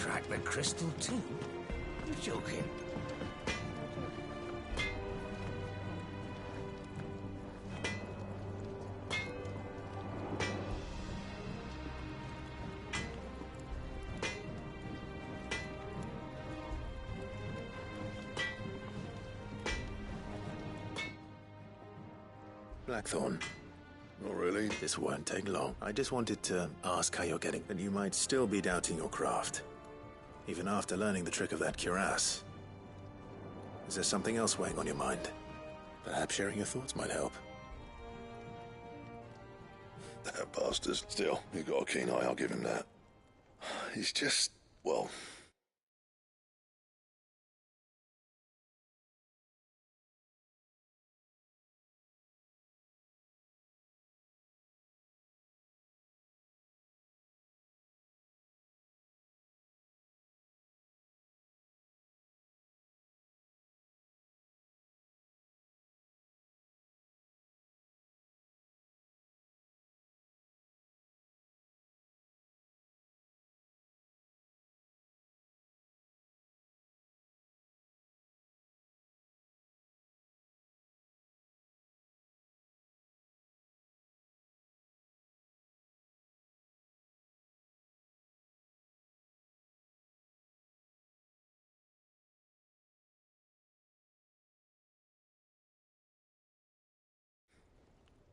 crack the crystal too? You're joking. Blackthorn. Not really. This won't take long. I just wanted to ask how you're getting, and you might still be doubting your craft. Even after learning the trick of that cuirass. Is there something else weighing on your mind? Perhaps sharing your thoughts might help. That bastard. Still, he got a keen eye, I'll give him that. He's just, well...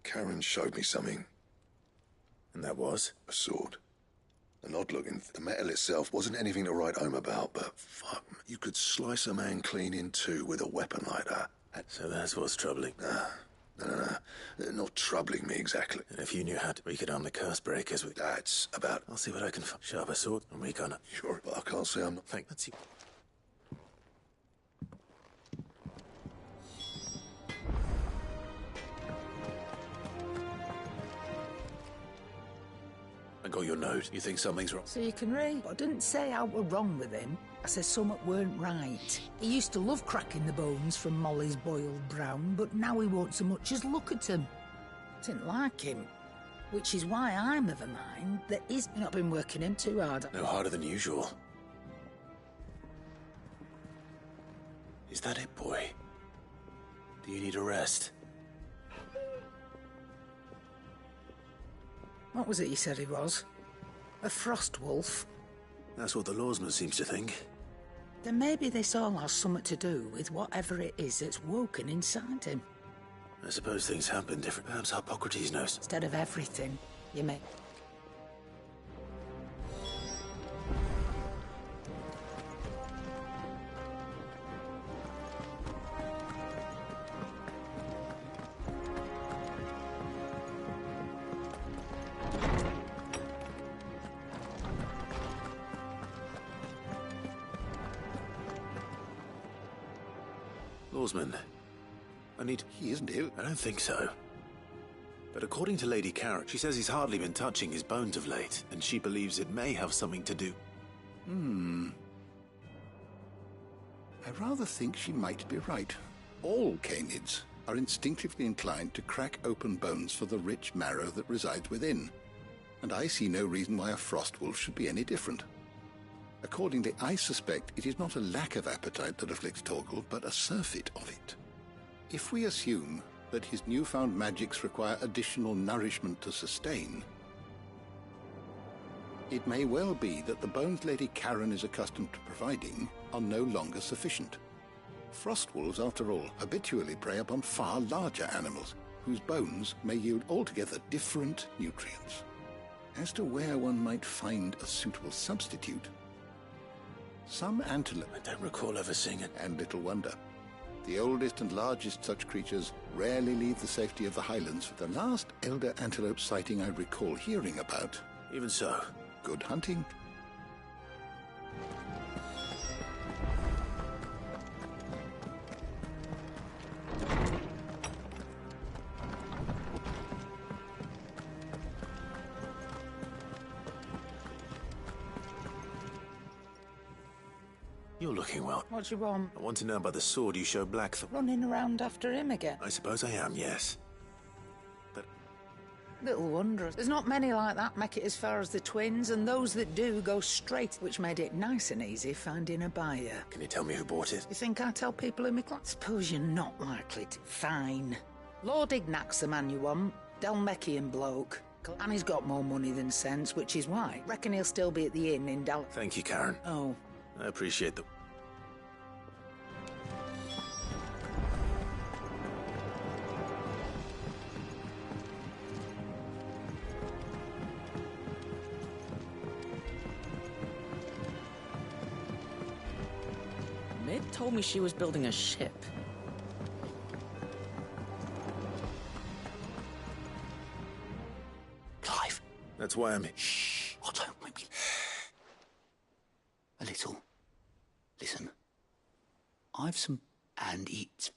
Karen showed me something. And that was? A sword. An odd-looking. The metal itself wasn't anything to write home about, but fuck, you could slice a man clean in two with a weapon like that. So that's what's troubling. No. Not troubling me exactly. And if you knew how to reconarm the curse breakers with... That's about... I'll see what I can find. Sharper sword and recon it. Sure, but I can't say I'm not... Let's see. I got your note. You think something's wrong? So you can read. But I didn't say I were wrong with him. I said something weren't right. He used to love cracking the bones from Molly's boiled brown, but now he won't so much as look at them. Didn't like him. Which is why I'm of a mind that he's not been working him too hard. No harder than usual. Is that it, boy? Do you need a rest? What was it you said he was? A frost wolf? That's what the lawsman seems to think. Then maybe this all has something to do with whatever it is that's woken inside him. I suppose things happen different. Perhaps Hippocrates knows. Instead of everything, you may... Lawsman, I need... He isn't ill. I don't think so. But according to Lady Carrot, she says he's hardly been touching his bones of late, and she believes it may have something to do... I rather think she might be right. All canids are instinctively inclined to crack open bones for the rich marrow that resides within, and I see no reason why a frostwolf should be any different. Accordingly, I suspect it is not a lack of appetite that afflicts Torgal, but a surfeit of it. If we assume that his newfound magics require additional nourishment to sustain, it may well be that the bones Lady Karen is accustomed to providing are no longer sufficient. Frostwolves, after all, habitually prey upon far larger animals, whose bones may yield altogether different nutrients. As to where one might find a suitable substitute, some antelope... I don't recall ever seeing it. And little wonder. The oldest and largest such creatures rarely leave the safety of the highlands. The last elder antelope sighting I recall hearing about... Even so. Good hunting. You're looking well. What do you want? I want to know about the sword you showed Blackthorn. Running around after him again? I suppose I am, yes. But Little wonder. There's not many like that make it as far as the twins, and those that do go straight, which made it nice and easy finding a buyer. Can you tell me who bought it? You think I tell people in my class? Suppose you're not likely to. Fine. Lord Ignac's the man you want. Delmeckian bloke. And he's got more money than sense, which is why. Reckon he'll still be at the inn in Dal... Thank you, Karen. Oh. I appreciate the... Mid told me she was building a ship. Clive. That's why I'm... Shh. Oh, don't make me... A little. Listen. I've some... And it's...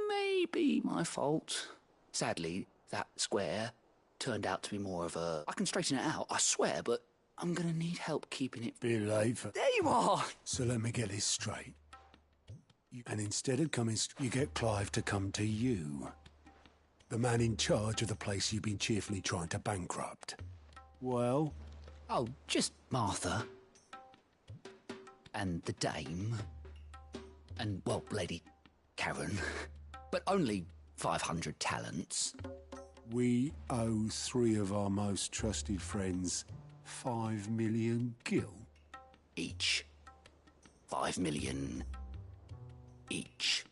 maybe my fault. Sadly, that square turned out to be more of a... I can straighten it out, I swear, but I'm gonna need help keeping it... Be late for... There you are! So let me get this straight. And instead of coming, you get Clive to come to you. The man in charge of the place you've been cheerfully trying to bankrupt. Well? Oh, just Martha. And the dame. And, well, Lady Karen. But only 500 talents. We owe 3 of our most trusted friends 5 million gil. Each. 5 million each.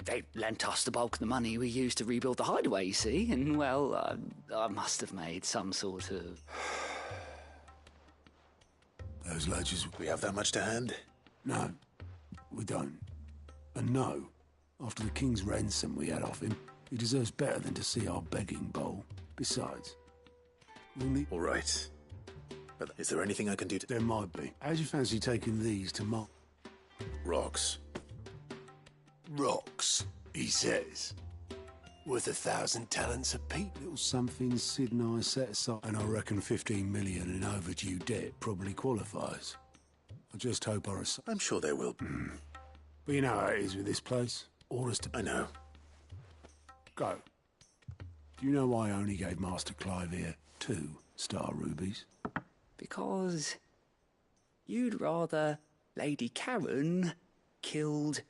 They lent us the bulk of the money we used to rebuild the hideaway, you see, and, well, I must have made some sort of... Those lodges... We have that much to hand? No, we don't. And no, after the king's ransom we had off him, he deserves better than to see our begging bowl. Besides, we'll need... All right. But is there anything I can do to... There might be. How do you fancy taking these to Mark? Rocks. Rocks, he says. Worth 1,000 talents apiece. Little something Sid and I set aside. And I reckon 15 million in overdue debt probably qualifies. I just hope our... I'm sure they will. But you know how it is with this place. Orders to... I know. Go. Do you know why I only gave Master Clive here 2 star rubies? Because you'd rather Lady Karen killed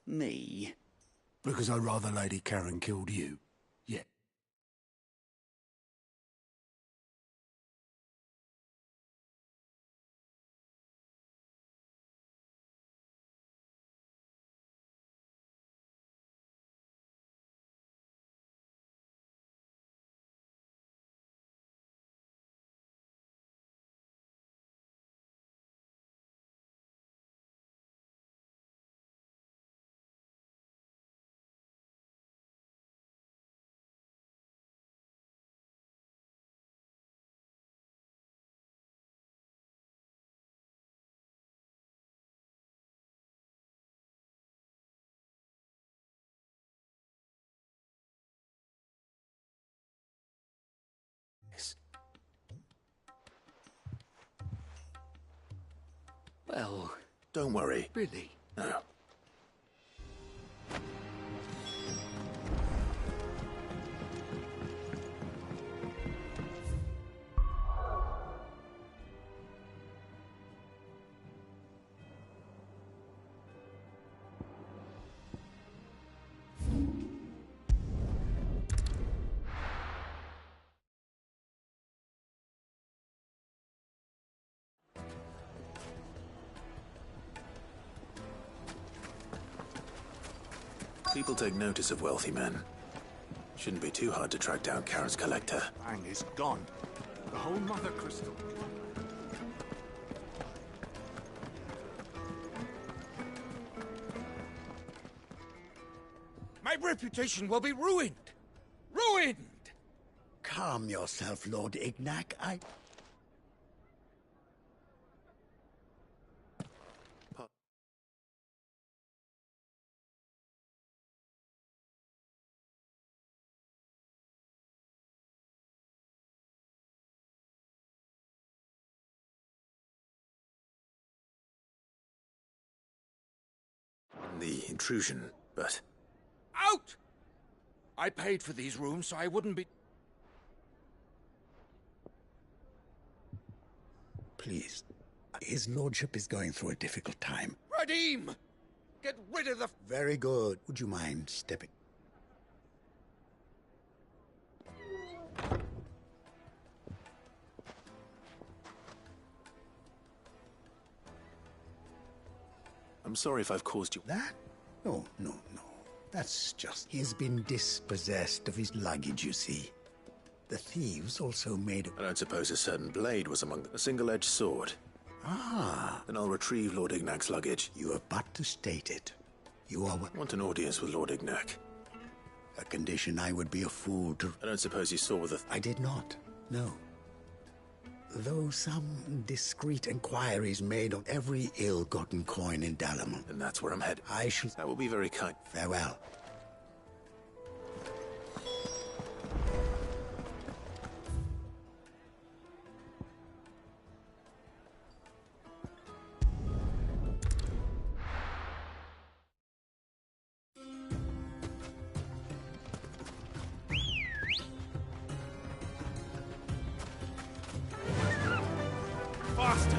me. Because I'd rather Lady Karen killed you. Yeah. Well, Don't worry. really? No. People take notice of wealthy men. Shouldn't be too hard to track down Karen's collector. Bang is gone. The whole Mother Crystal. My reputation will be ruined! Ruined! Calm yourself, Lord Ignac. The intrusion, but... Out! I paid for these rooms so I wouldn't be... please. His lordship is going through a difficult time. Radim! Get rid of the... Very good. Would you mind stepping? I'm sorry if I've caused you... That? No. That's just... He's been dispossessed of his luggage, you see. The thieves also made... I don't suppose a certain blade was among them. A single-edged sword. Ah. Then I'll retrieve Lord Ignac's luggage. You have but to state it. You are... I want an audience with Lord Ignac. A condition I would be a fool to... I don't suppose you saw with the... I did not, no. Though some discreet inquiries made on every ill-gotten coin in Dalamon. And that's where I'm headed. I shall... That will be very kind. Farewell. Faster!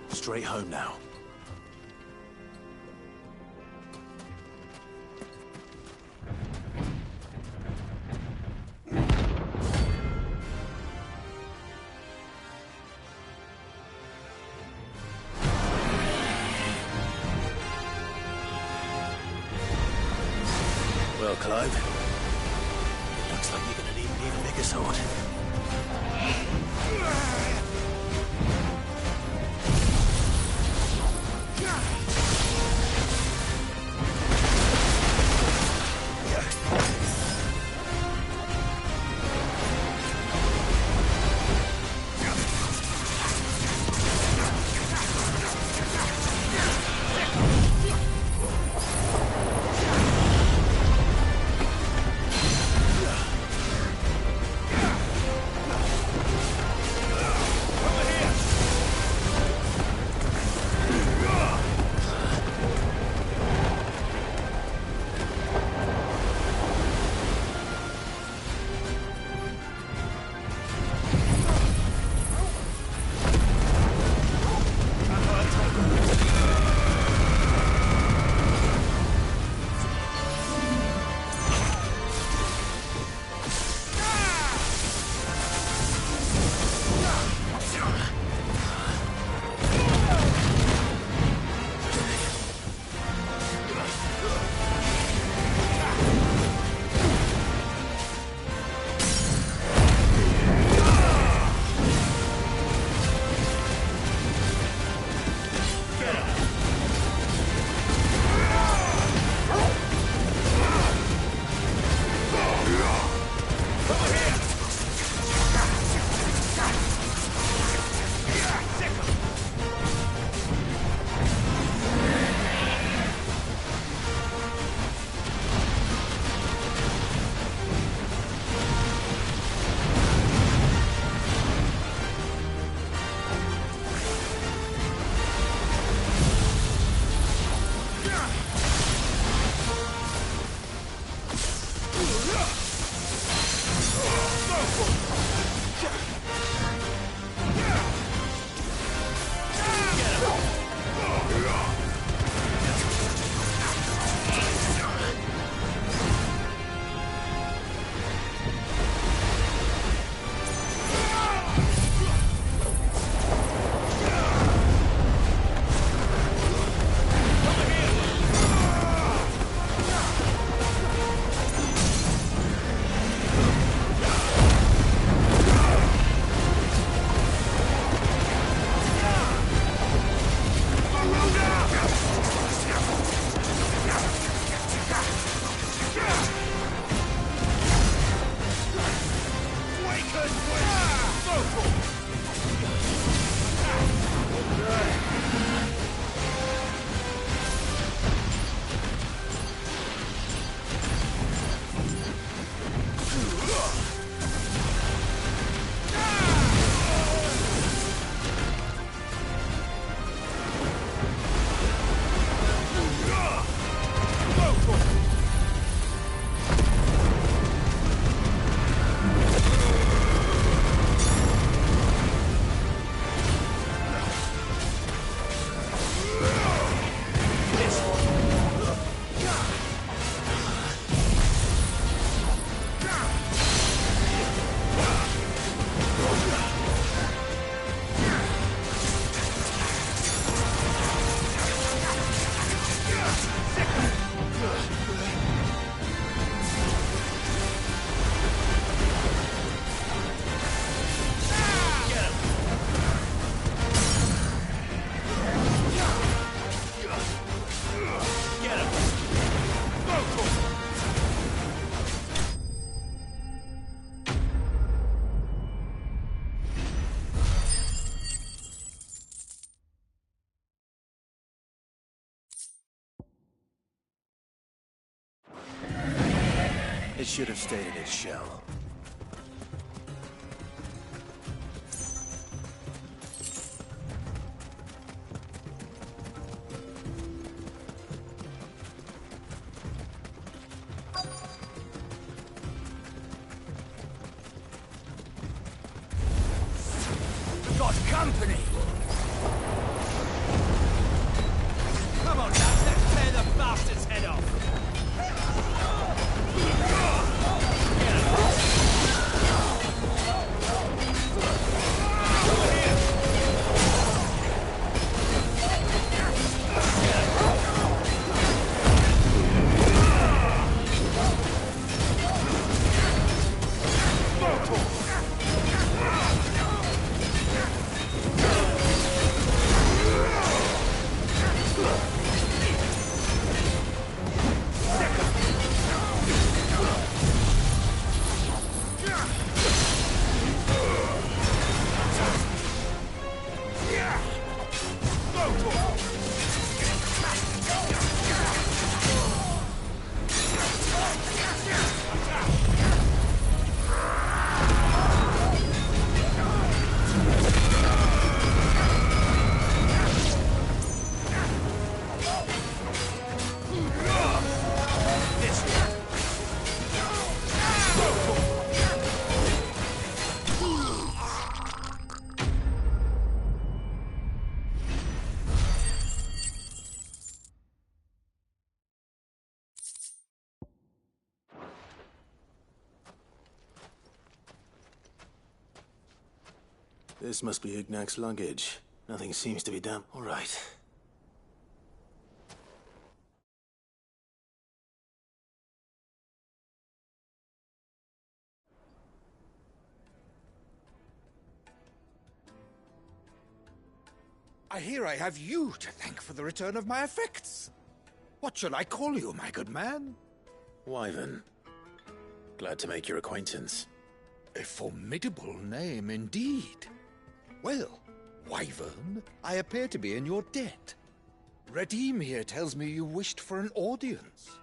Straight home now. Well, Clive, it looks like you're gonna need an even bigger sword. It should have stayed in its shell. Got company! Come on, lads, let's tear the bastard's head off! This must be Ignac's luggage. Nothing seems to be done. All right. I hear I have you to thank for the return of my effects. What shall I call you, my good man? Wyvern. Glad to make your acquaintance. A formidable name indeed. Well, Wyvern, I appear to be in your debt. Redeem here tells me you wished for an audience.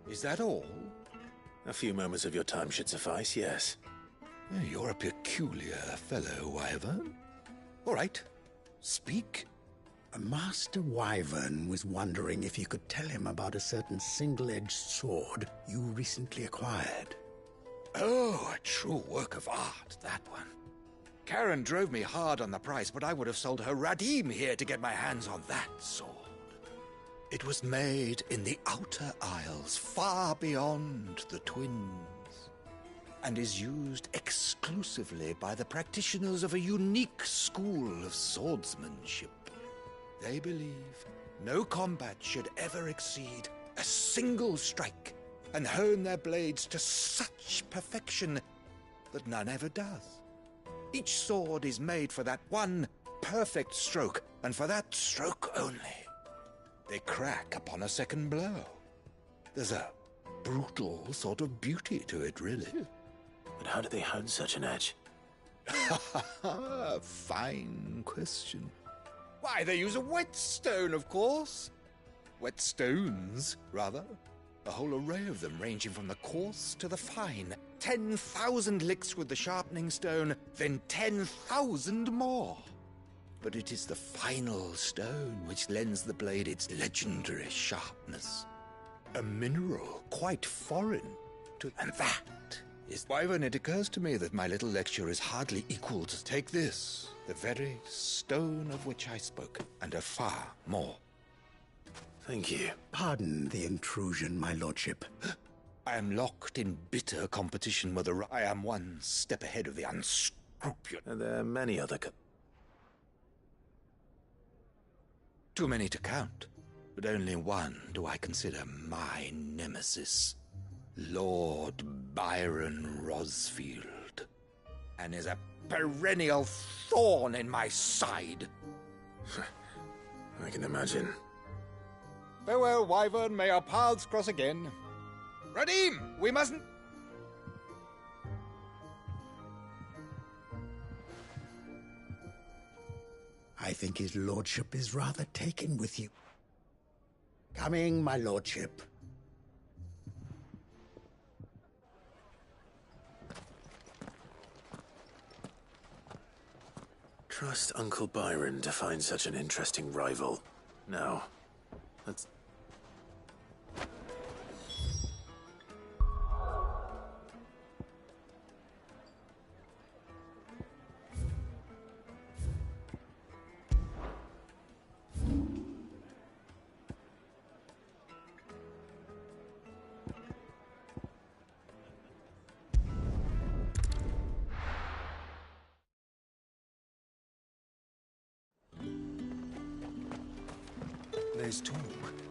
Is that all? A few moments of your time should suffice, yes. You're a peculiar fellow, Wyvern. All right, speak. Master Wyvern was wondering if you could tell him about a certain single-edged sword you recently acquired. Oh, a true work of art, that one. Karen drove me hard on the price, but I would have sold her Radim here to get my hands on that sword. It was made in the Outer Isles, far beyond the Twins, and is used exclusively by the practitioners of a unique school of swordsmanship. They believe no combat should ever exceed a single strike, and hone their blades to such perfection that none ever does. Each sword is made for that one perfect stroke, and for that stroke only. They crack upon a second blow. There's a brutal sort of beauty to it, really. But how do they hone such an edge? Fine question. Why, they use a whetstone, of course. Whetstones, rather. A whole array of them, ranging from the coarse to the fine. 10,000 licks with the sharpening stone, then 10,000 more. But it is the final stone which lends the blade its legendary sharpness. A mineral quite foreign to... And that is why when it occurs to me that my little lecture is hardly equal to take this, the very stone of which I spoke, and a far more. Thank you. Pardon the intrusion, my lordship. I am locked in bitter competition whether I am one step ahead of the unscrupulous. And there are many other... Too many to count, but only one do I consider my nemesis. Lord Byron Rosfield. And is a perennial thorn in my side. I can imagine. Farewell, Wyvern. May our paths cross again. Radim, we mustn't... I think his lordship is rather taken with you. Coming, my lordship. trust Uncle Byron to find such an interesting rival. Now, let's... There's talk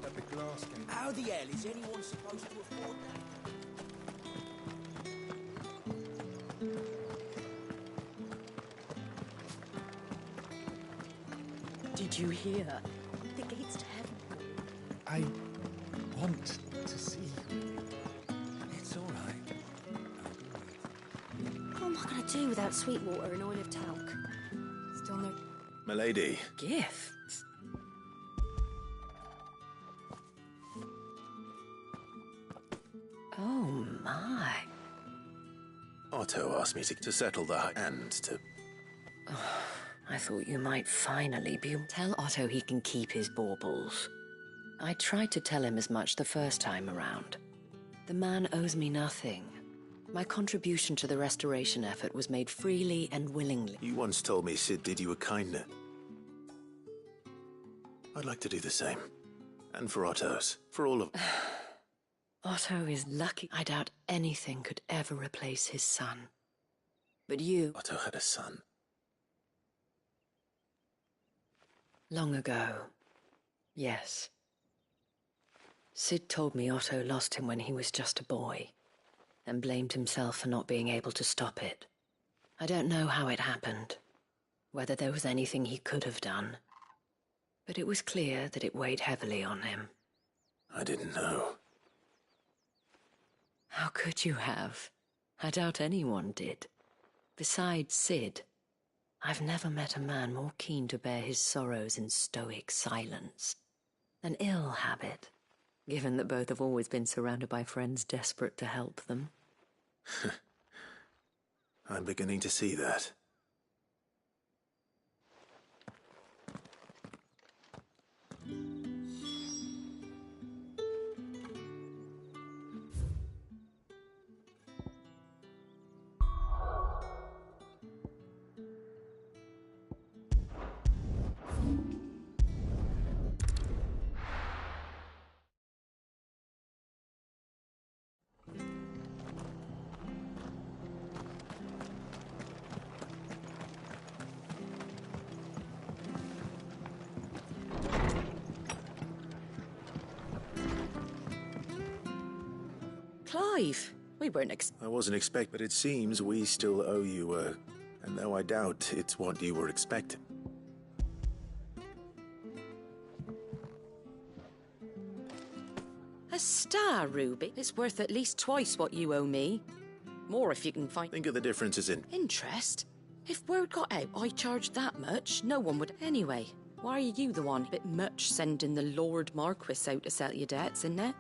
that the glass can... How the hell is anyone supposed to afford that? Did you hear? The gates to heaven. I want to see you. It's all right. What am I going to do without Sweetwater and oil of talc? Still no... Milady. Gifts? Oh, my. Otto asked me to settle and to... I thought you might finally be... Tell Otto he can keep his baubles. I tried to tell him as much the first time around. The man owes me nothing. My contribution to the restoration effort was made freely and willingly. You once told me Cid did you a kindness. I'd like to do the same. And for Otto's. For all of... Otto is lucky. I doubt anything could ever replace his son. But you... Otto had a son. Long ago. Yes. Cid told me Otto lost him when he was just a boy, and blamed himself for not being able to stop it. I don't know how it happened, whether there was anything he could have done, but it was clear that it weighed heavily on him. I didn't know. How could you have? I doubt anyone did. Besides Cid, I've never met a man more keen to bear his sorrows in stoic silence. An ill habit, given that both have always been surrounded by friends desperate to help them. I'm beginning to see that. Clive, we weren't I wasn't expect, but it seems we still owe you and though I doubt it's what you were expecting. A star ruby is worth at least twice what you owe me. More if you can find... Think of the differences in... Interest? If word got out I charged that much, no one would... Anyway, why are you the one bit much sending the Lord Marquis out to settle your debts, isn't it?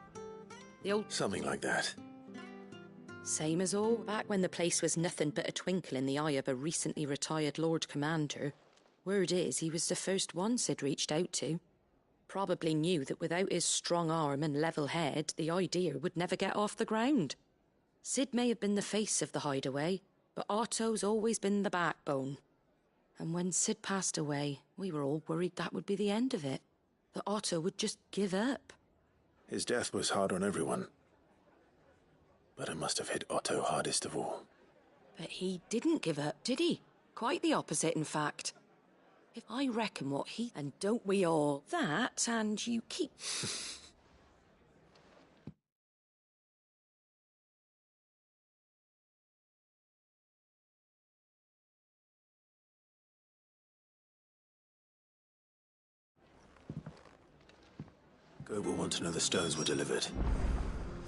The old... Something like that. Same as all, back when the place was nothing but a twinkle in the eye of a recently retired Lord Commander. Word is he was the first one Cid reached out to. Probably knew that without his strong arm and level head, the idea would never get off the ground. Cid may have been the face of the hideaway, but Otto's always been the backbone. And when Cid passed away, we were all worried that would be the end of it. That Otto would just give up. His death was hard on everyone. But it must have hit Otto hardest of all. But he didn't give up, did he? Quite the opposite, in fact. If I reckon what he... And don't we all? That, and you keep... Gob will want to know the stones were delivered.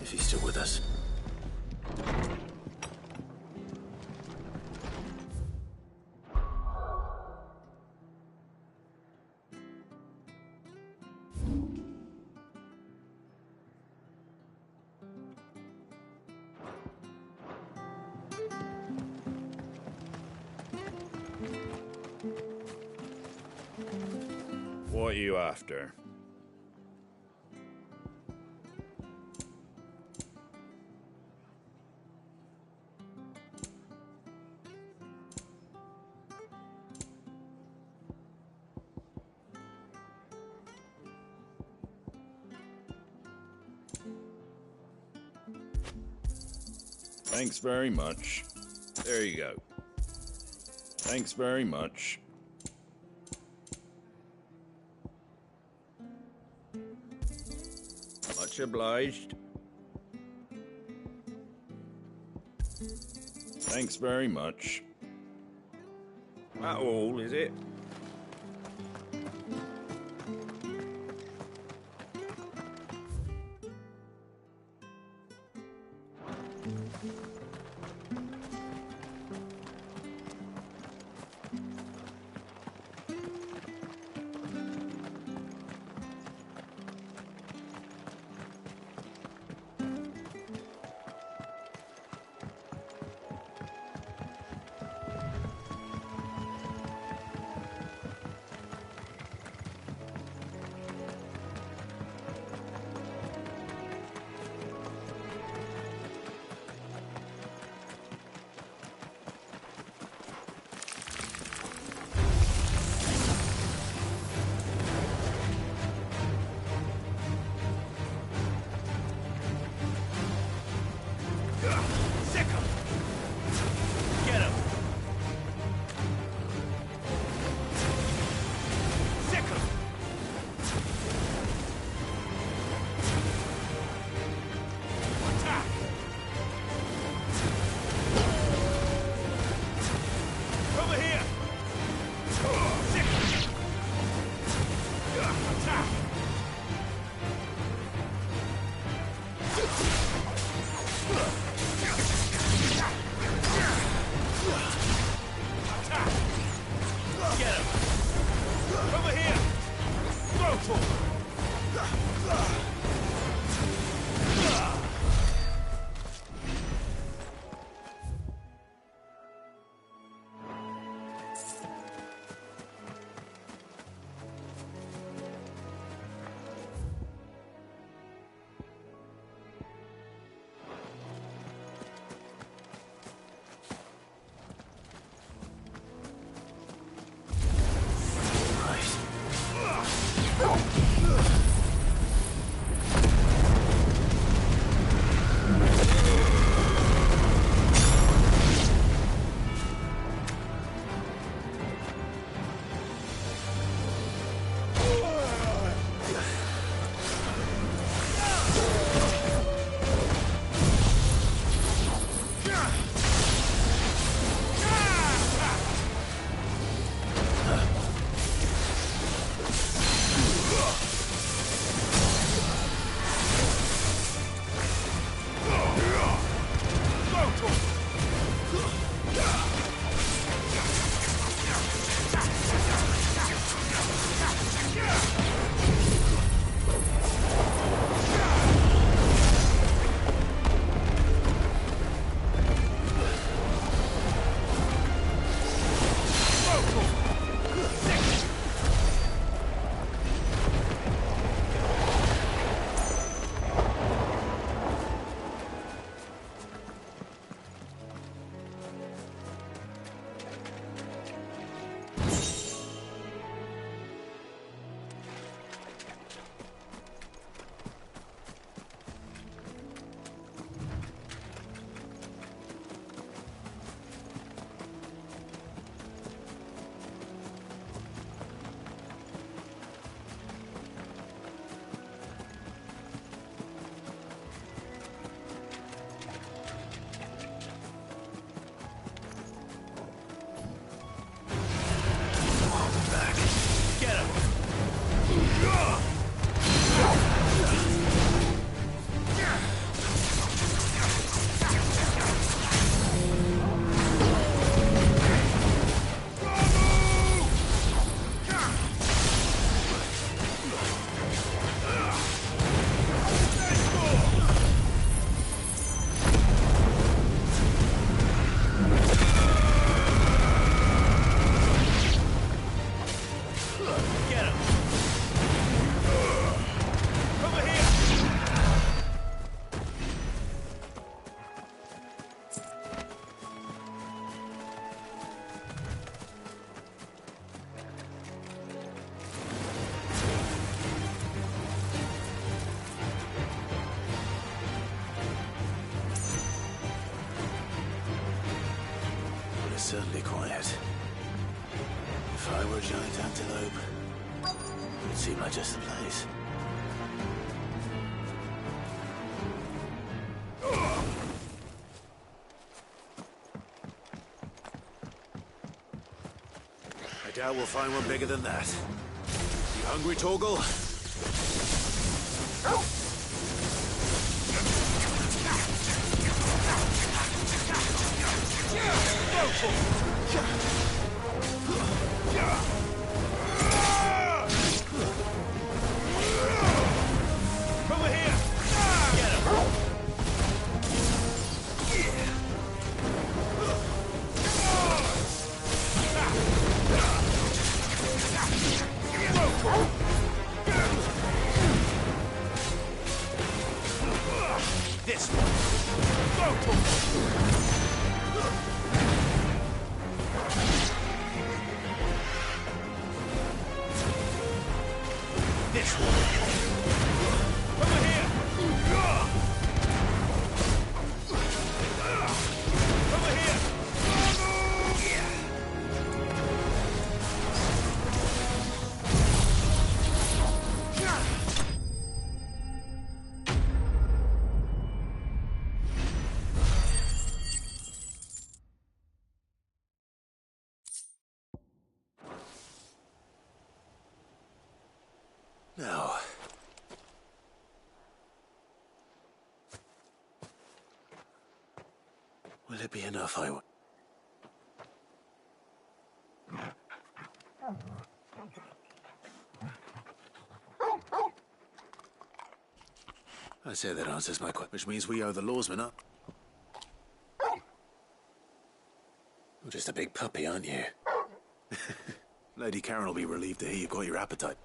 If he's still with us. What are you after? Thanks very much. There you go. Thanks very much. Much obliged. Thanks very much. That all, is it? certainly quiet. If I were a giant antelope, it would seem like just the place. I doubt we'll find one bigger than that. You hungry, Torgal? Over here! Get him! This one! This one! Over here! Over here! Now. Will it be enough, I say that answers my question, which means we owe the lawsman up. You're just a big puppy, aren't you? Lady Karen will be relieved to hear you've got your appetite.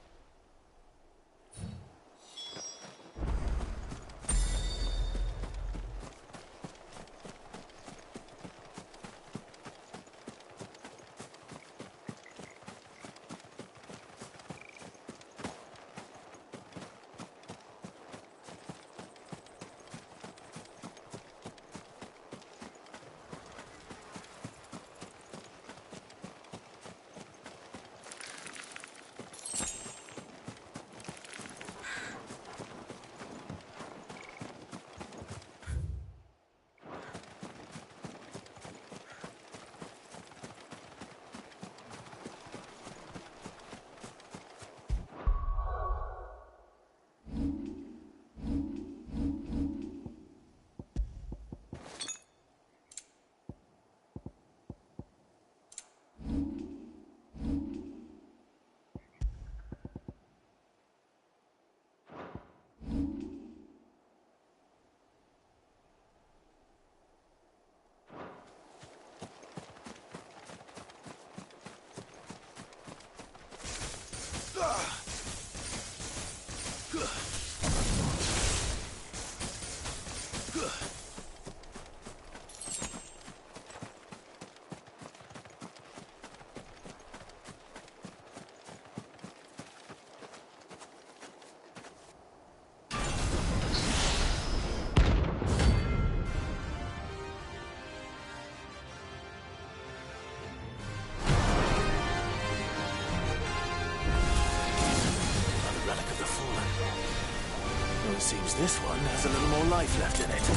Seems this one has a little more life left in it.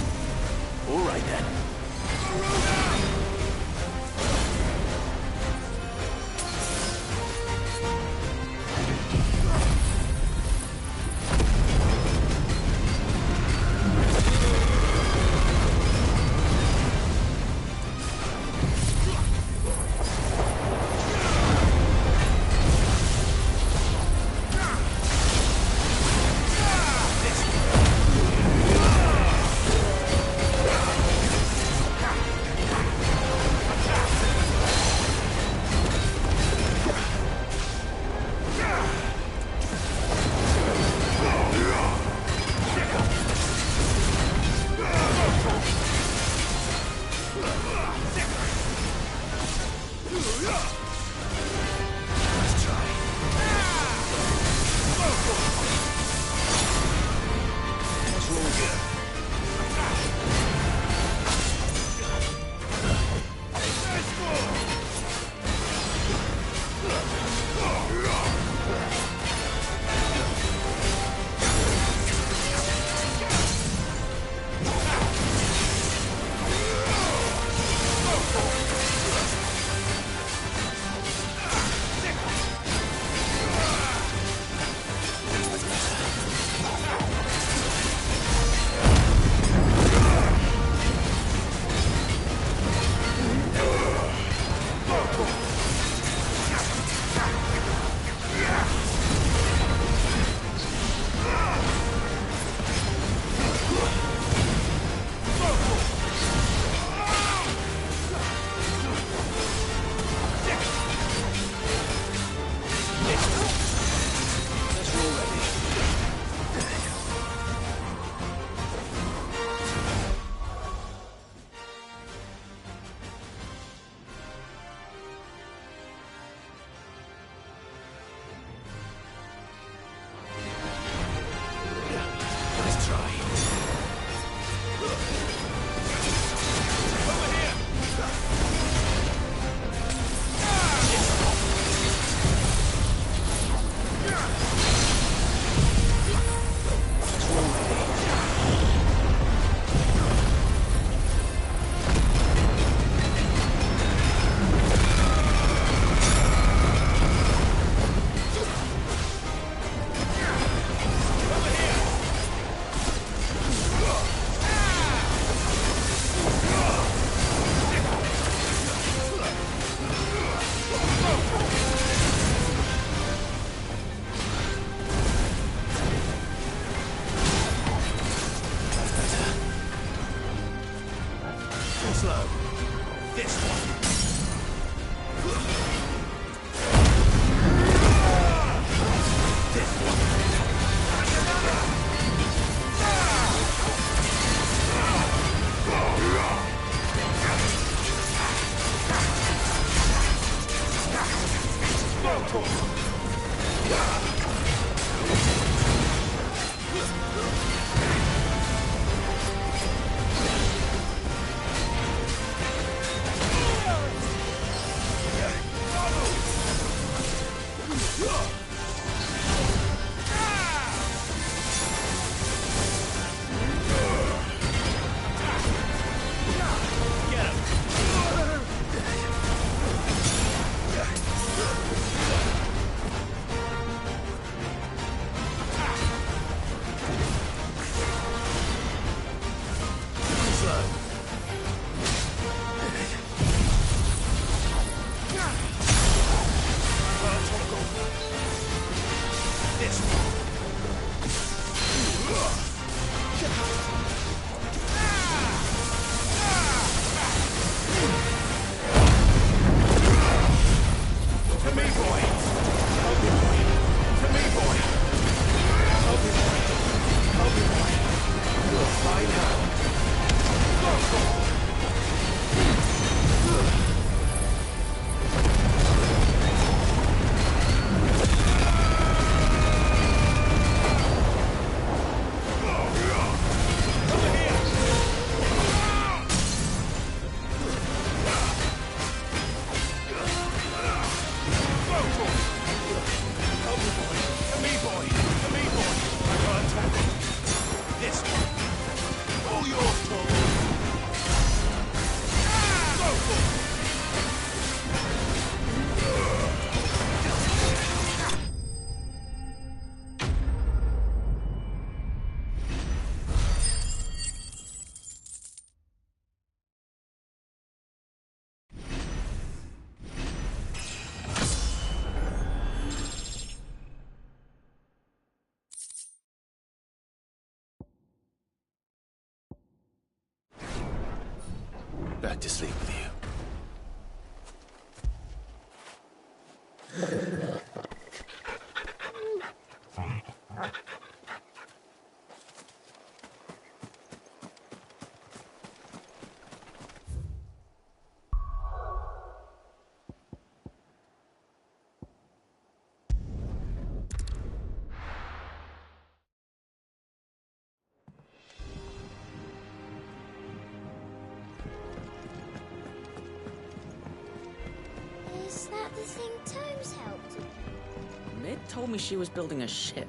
All right, then. Back to sleep with you. Is that the thing Tomes helped? Mid told me she was building a ship.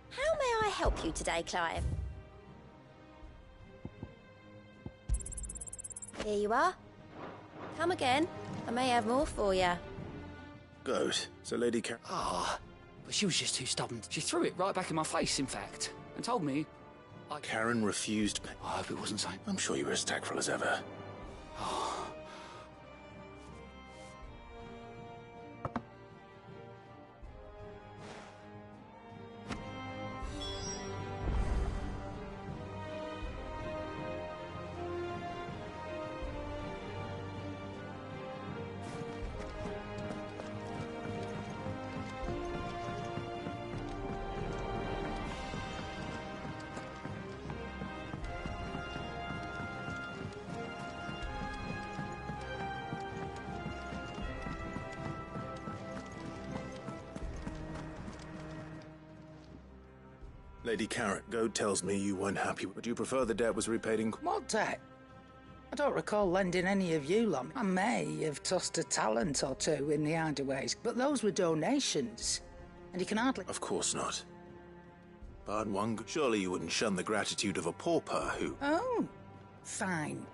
How may I help you today, Clive? Here you are. Come again. I may have more for you. Good. So Lady Ah, but she was just too stubborn. She threw it right back in my face, in fact, and told me Karen refused. I hope it wasn't saying. I'm sure you were as tactful as ever. Lady Carrot, Goad tells me you weren't happy, but you prefer the debt was repaid in... What debt? I don't recall lending any of you lot. I may have tossed a talent or two in the Hideaways, but those were donations. And you can hardly... Of course not. But one... Surely you wouldn't shun the gratitude of a pauper who... Oh, fine.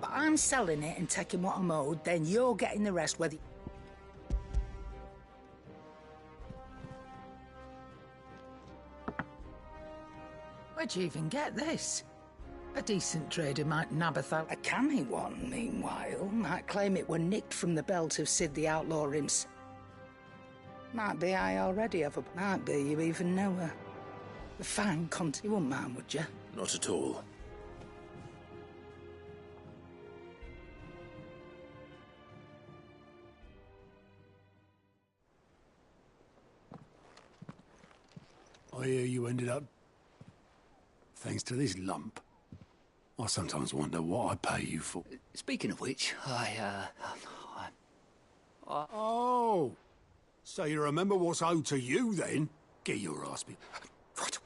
But I'm selling it and taking what I'm owed, then you're getting the rest whether... Where'd you even get this? A decent trader might nab a canny one, meanwhile, might claim it were nicked from the belt of Sid the Outlaw himself. Might be I already have a... Might be you even know her. A fine cunt. You wouldn't mind, would you? Not at all. I hear you ended up... Thanks to this lump. I sometimes wonder what I pay you for. Speaking of which, Oh! So you remember what's owed to you, then? Get your ass be... Right.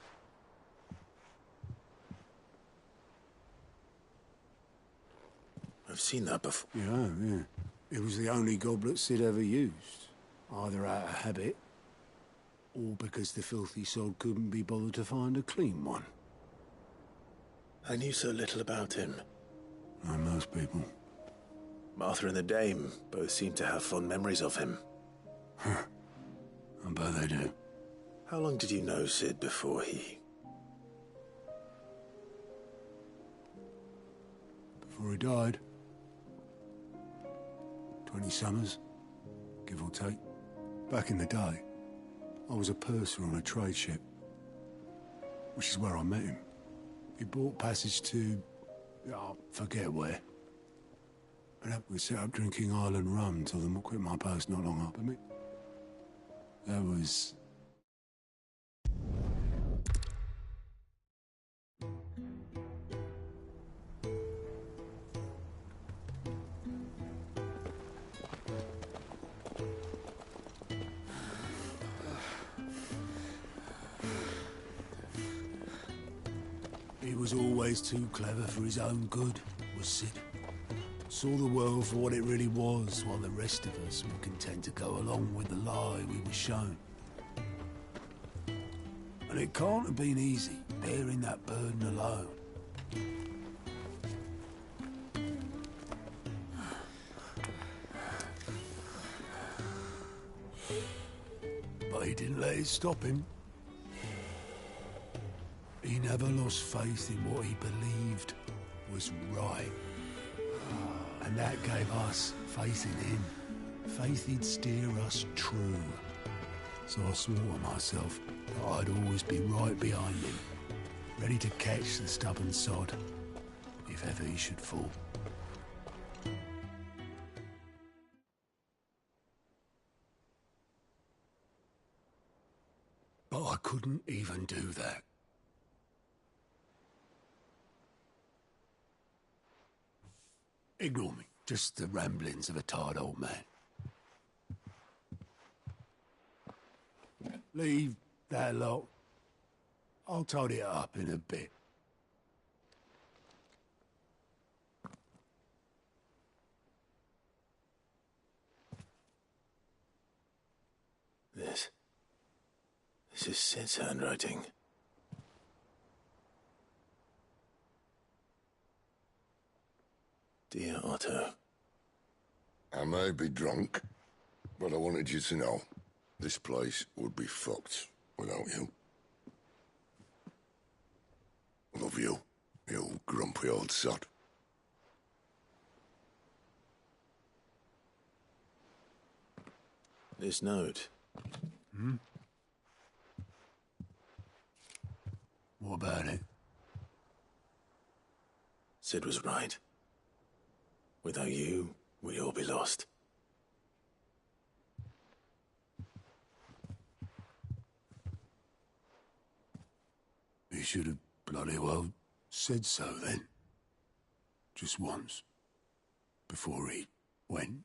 I've seen that before. Yeah. It was the only goblet Sid ever used. Either out of habit, or because the filthy sod couldn't be bothered to find a clean one. I knew so little about him. Like most people. Martha and the Dame both seem to have fond memories of him. I bet they do. How long did you know Sid before he... Before he died? 20 summers, give or take. Back in the day, I was a purser on a trade ship, which is where I met him. He bought passage to... forget where. And we set up drinking Island rum till them quit my post not long after me. That was... He was always too clever for his own good, was Sid. Saw the world for what it really was, while the rest of us were content to go along with the lie we were shown. And it can't have been easy, bearing that burden alone. But he didn't let it stop him. He never lost faith in what he believed was right. And that gave us faith in him. Faith he'd steer us true. So I swore to myself that I'd always be right behind him, ready to catch the stubborn sod, if ever he should fall. But I couldn't even do that. Ignore me. Just the ramblings of a tired old man. Leave that lot. I'll tidy it up in a bit. This is Sid's handwriting. Dear Otto. I may be drunk, but I wanted you to know this place would be fucked without you. Love you, you grumpy old sod. This note. What about it? Sid was right. Without you, we'd all be lost. He should have bloody well said so then. Just once. Before he went.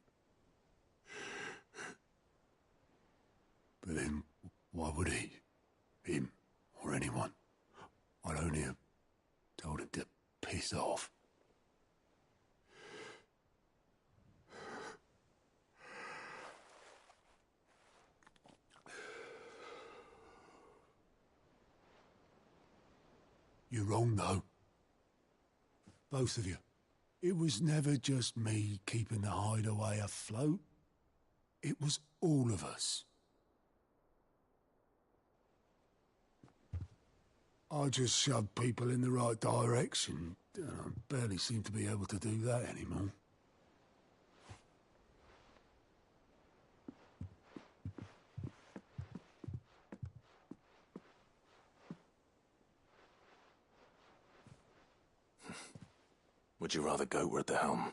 But then, why would he? Him, or anyone? I'd only have told him to piss off. You're wrong, though. Both of you. It was never just me keeping the hideaway afloat. It was all of us. I just shoved people in the right direction. I barely seem to be able to do that anymore. Would you rather go at the helm?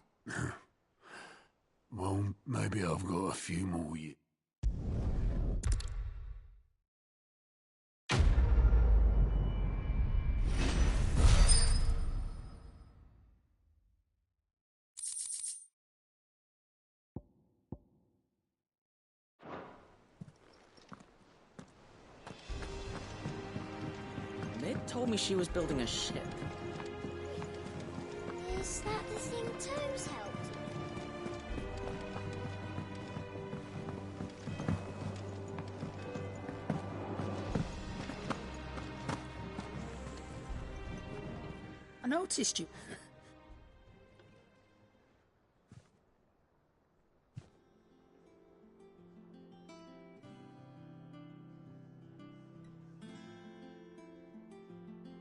Well, maybe I've got a few more yet. told me she was building a ship. Is that the thing Tomes helped? I noticed you.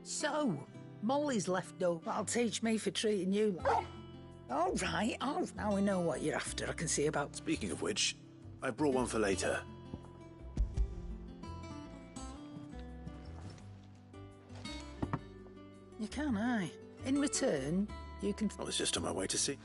So, Molly's left over. That'll teach me for treating you like... All right, now we know what you're after. I can see about... Speaking of which, I brought one for later. You can, aye. In return, you can... I was just on my way to see.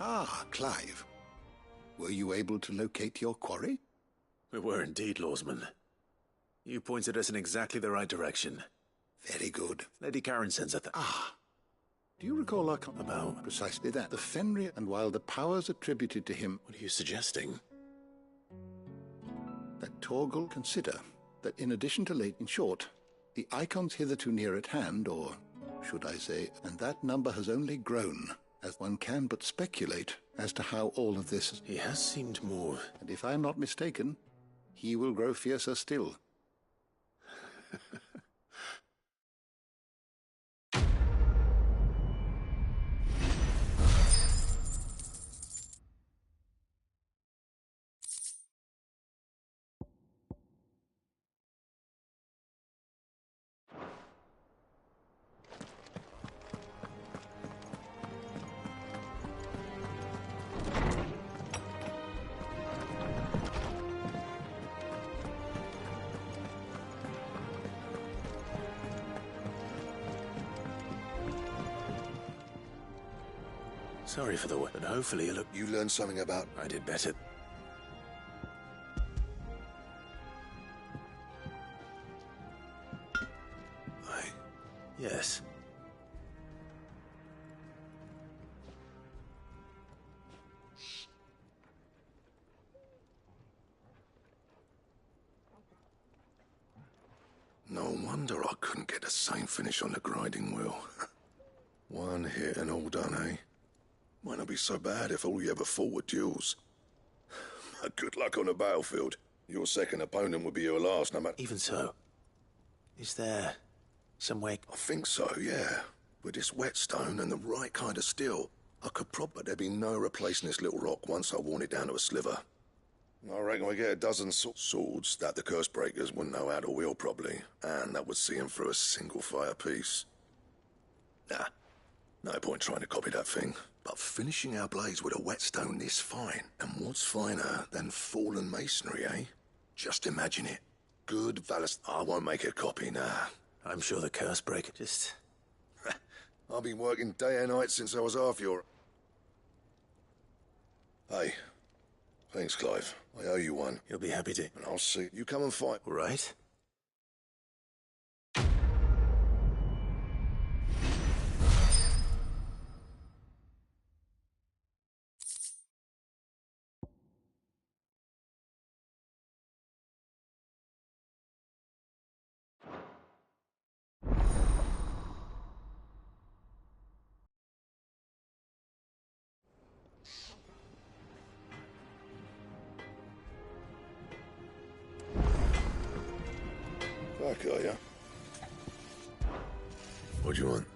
Ah, Clive. Were you able to locate your quarry? We were indeed, Lawsman. You pointed us in exactly the right direction. Very good. Lady Karen sends us Ah. Do you recall our about precisely that? The Fenrir, and while the powers attributed to him... What are you suggesting? That Torgal consider that in addition to in short, the icons hitherto near at hand, or should I say, and that number has only grown, as one can but speculate as to how all of this... He has seemed more... And if I am not mistaken, he will grow fiercer still. Sorry for the word, but hopefully you learned something about... I did better. Yes. No wonder I couldn't get the same finish on the grinding wheel. One hit and all done, eh? Might not be so bad if all you ever fought were duels. Good luck on the battlefield. Your second opponent would be your last, no matter... Even so, is there some way... I think so, yeah. With this whetstone and the right kind of steel, I could but there'd be no replacing this little rock once I worn it down to a sliver. I reckon we get a dozen swords that the curse breakers wouldn't know how to wield properly, and that would see them through a single fire piece. Nah, no point trying to copy that thing. But finishing our blades with a whetstone this fine, and what's finer than fallen masonry, eh? Just imagine it. Good valor... I won't make a copy, nah. I'm sure the curse breaker just... I've been working day and night since I was half your... Hey, thanks, Clive. I owe you one. You'll be happy to. And I'll see... You come and fight. All right. Back, are ya? What do you want?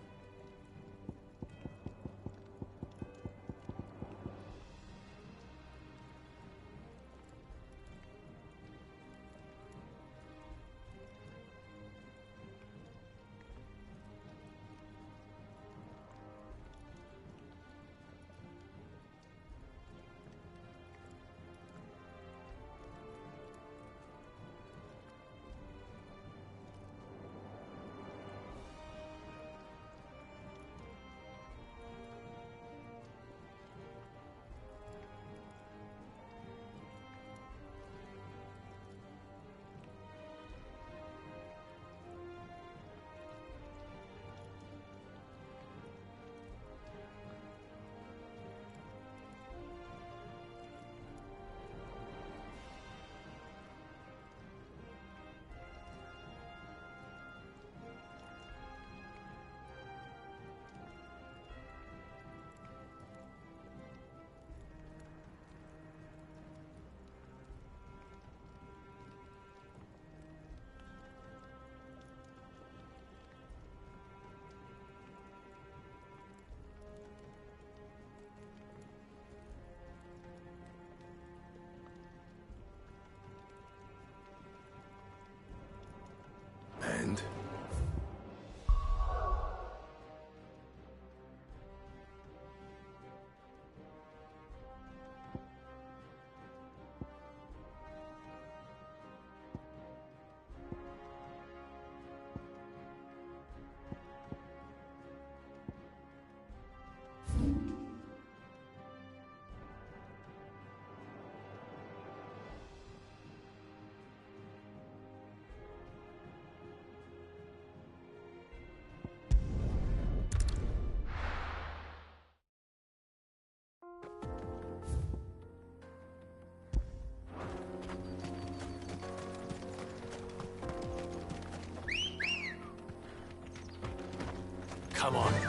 Come on.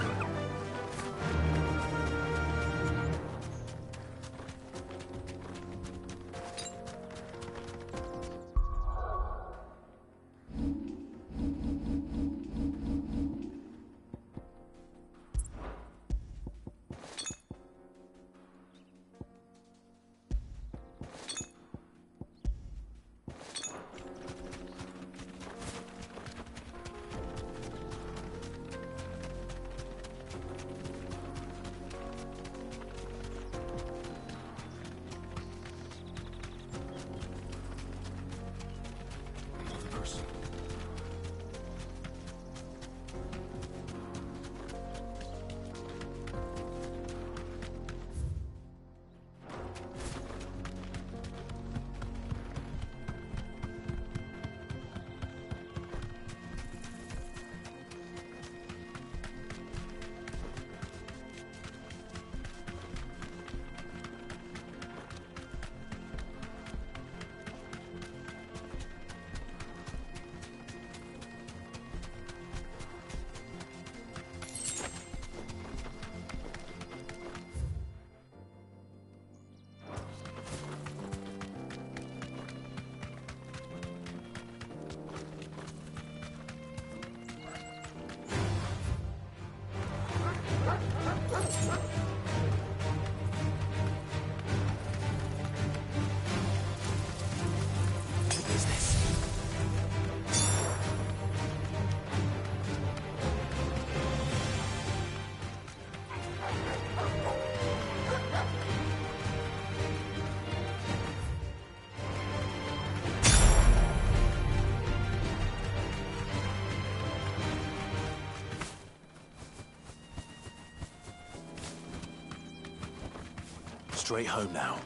Straight home now.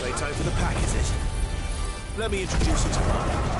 Playtime for the pack, is it? Let me introduce you to mine.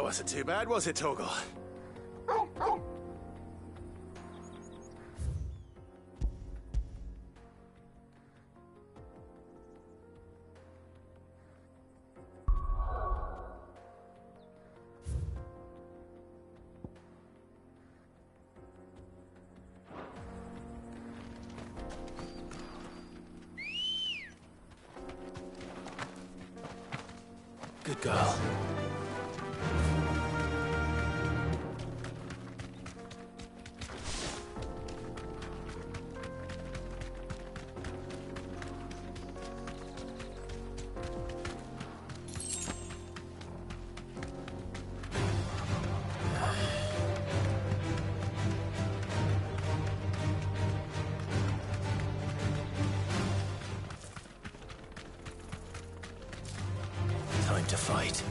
wasn't too bad, was it, Torgal? Good girl. Time to fight.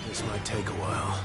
This might take a while.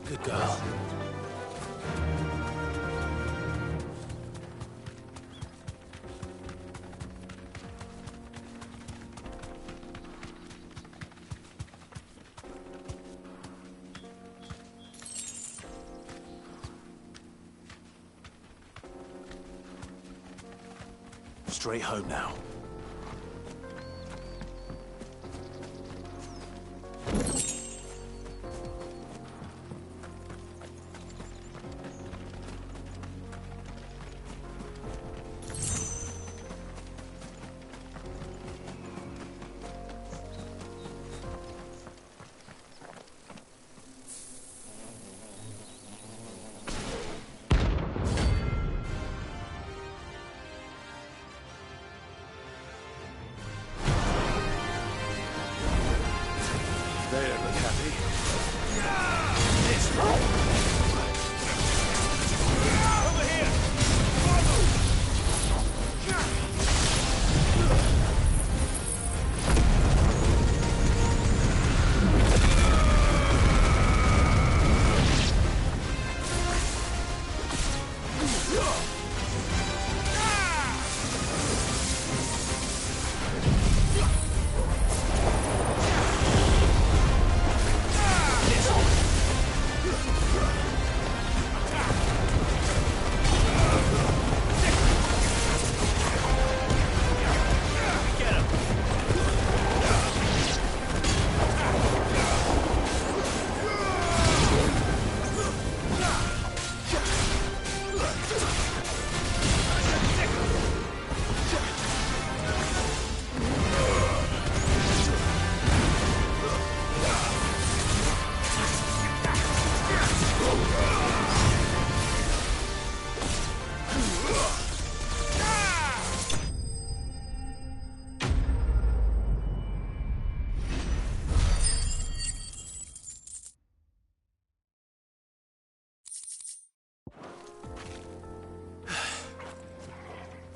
Good girl. Straight home now.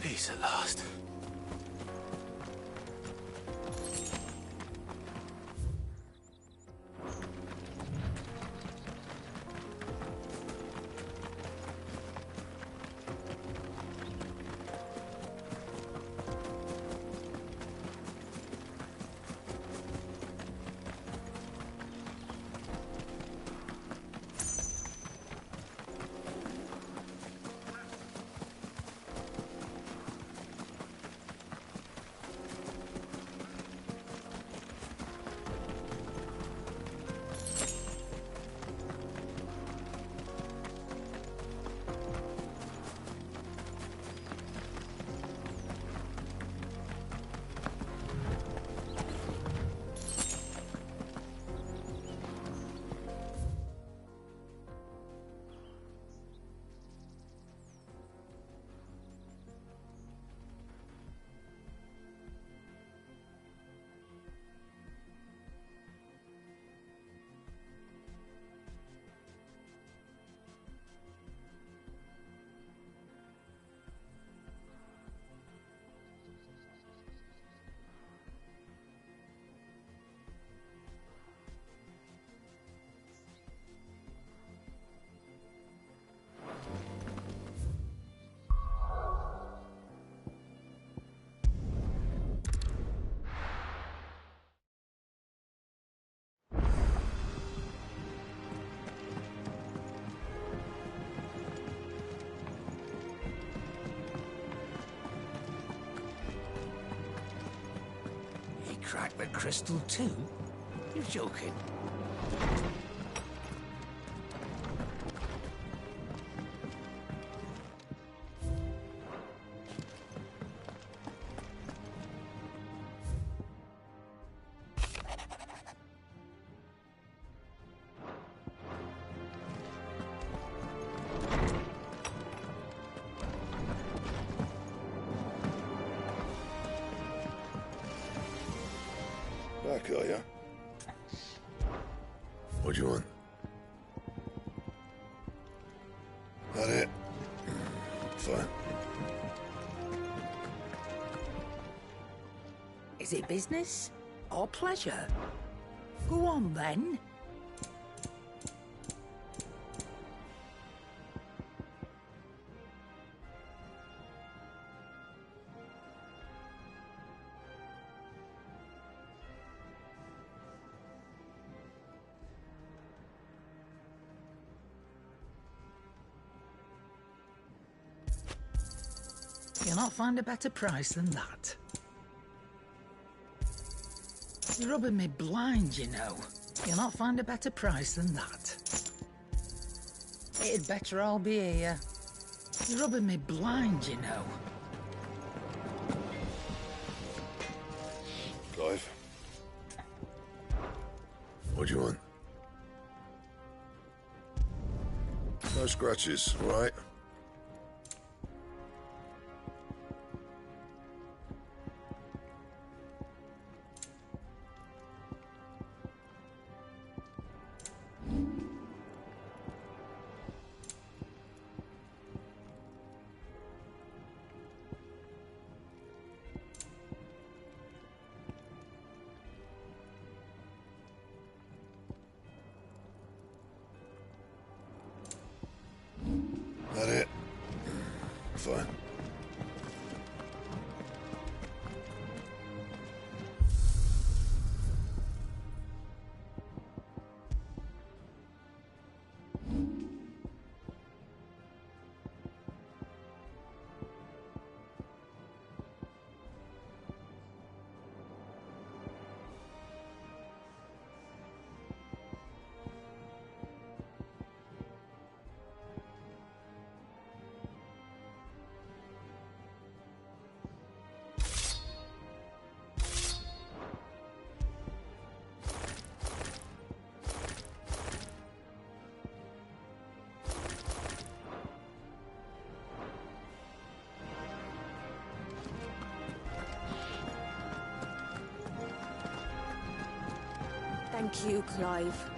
Peace at last. Cracked the crystal too? You're joking. Back, are ya? What do you want? That it? Fine. Is it business? Or pleasure? Go on, then. You'll not find a better price than that. You're rubbing me blind, you know. You'll not find a better price than that. It'd better all be here. You're rubbing me blind, you know. Clive? What do you want? No scratches, all right? That it? Fine. Thank you, Clive.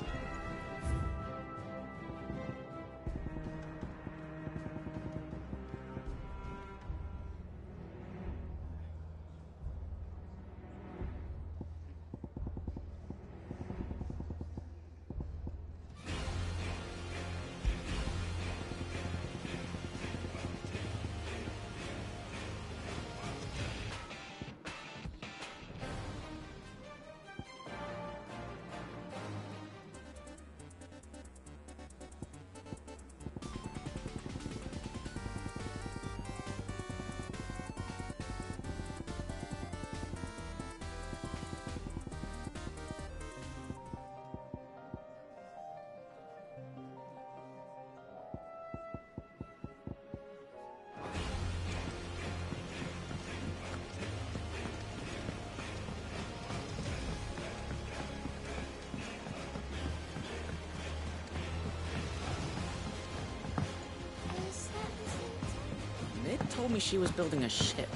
Mid told me she was building a ship.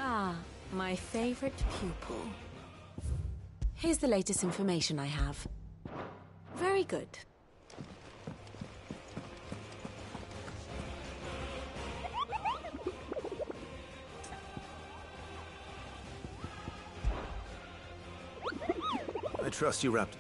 Ah, my favorite pupil. Here's the latest information I have. Very good. I trust you, Rapt.